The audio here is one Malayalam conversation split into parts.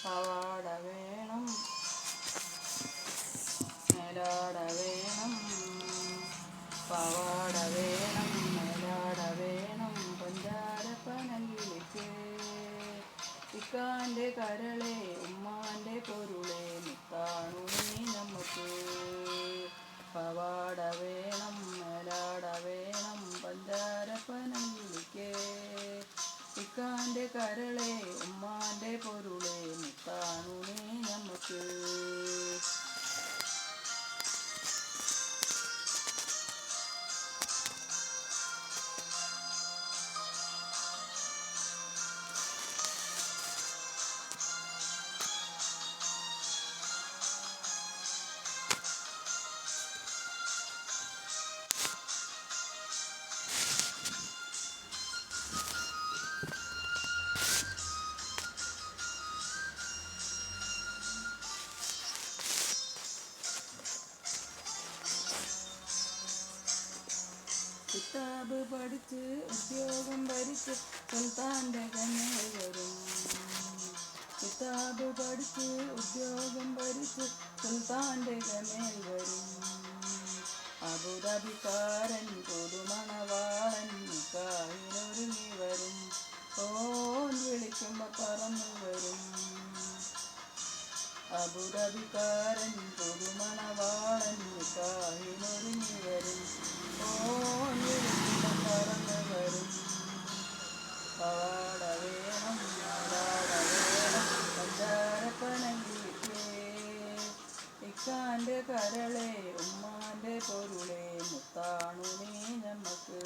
പവാട വേണം, മേലാട വേണം, പവാട വേണം, മേലാട വേണം, പഞ്ചാരപ്പനല്ലിക്ക് ഇക്കാൻ്റെ കരളെ ഉമ്മാൻ്റെ പൊരുളെ മുത്താണു നീ നമുക്ക്. പവാട വേണം, മേലാട വേണം, പഞ്ചാരപ്പനല്ലിക്ക് ഇക്കാൻ്റെ കരളെ ഉമ്മാൻ്റെ പൊരുളെ മുത്താണു നീ നമുക്ക്. കിതാബ് പഠിച്ച് ഉദ്യോഗം ഭരിച്ച് സുൽത്താൻ്റെ കണ്ണിൽ വരും. കിതാബ് പഠിച്ച് ഉദ്യോഗം ഭരിച്ച് സുൽത്താൻ്റെ കണ്ണിൽ വരും. അബുദാബിക്കാരൻ പുതുമണവാളൻ നിക്കാഹിനൊരുങ്ങി വരും. ഓൻ വിളിക്കുമ്പോൾ പറന്നു വരും. അബുദാബിക്കാരൻ പുതുമണവാളൻ നിക്കാഹിനൊരുങ്ങി വരും. ഓൻ വിളിക്കുമ്പോൾ പറന്നു വരും. പവാട വേണം, മേലാട വേണം, പഞ്ചാരപ്പനല്ലിക്ക് ഇക്കാൻ്റെ കരളെ ഉമ്മാൻ്റെ പൊരുളെ മുത്താണു നീ നമുക്ക്.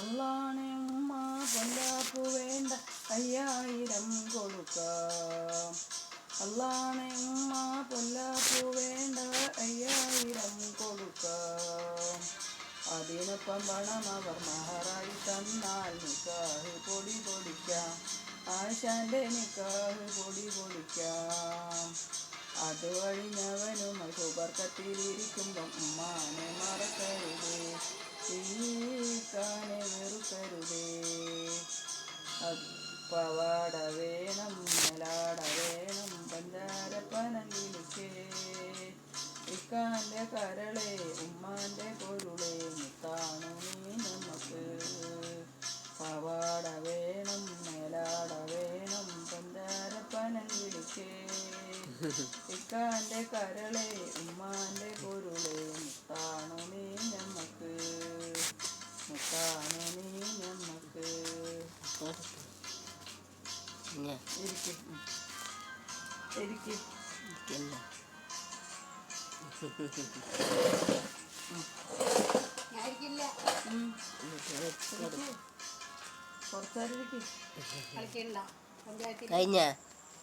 അള്ളാണെ ഉമ്മ പൊല്ലാപ്പു വേണ്ട 5000 കൊടുക്കാം. അള്ളാണെ ഉമ്മ പൊല്ലാപ്പു വേണ്ട 5000 കൊടുക്കാം. അതിനൊപ്പം പണം അവർ മഹറായി തന്നാൽ നിക്കാഹ് പൊടി പൊടിക്കാം. ആശാൻ്റെ നിക്കാഹ് പൊടി പൊടിക്കാം. അത് കഴിഞ്ഞവനുമായി സുബർക്കത്തിലിരിക്കുമ്പം ഉമ്മാനെ മറക്കരുതേ, ഈക്കാനെ വെറുക്കരുതേ. പവാട വേണം, മേലാട വേണം, പഞ്ചാരപ്പനല്ലിക്ക് ഇക്കാൻ്റെ കരളെ ഉമ്മാൻ്റെ പൊരുളെ മുത്താണു നീ നമുക്ക്. പവാട വേണം, മേലാട വേണം, പഞ്ചാരപ്പനല്ലിക്ക് ഇക്കാൻ്റെ കരളെ ഉമ്മാൻ്റെ പൊരുളെ മുത്താണു നീ നമുക്ക്. മുത്താണു നീ നമുക്ക്.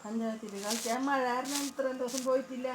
പഞ്ചായത്തിൽ കളിക്കാൻ മഴ കാരണം ഇത്രയും ദിവസം പോയിട്ടില്ല.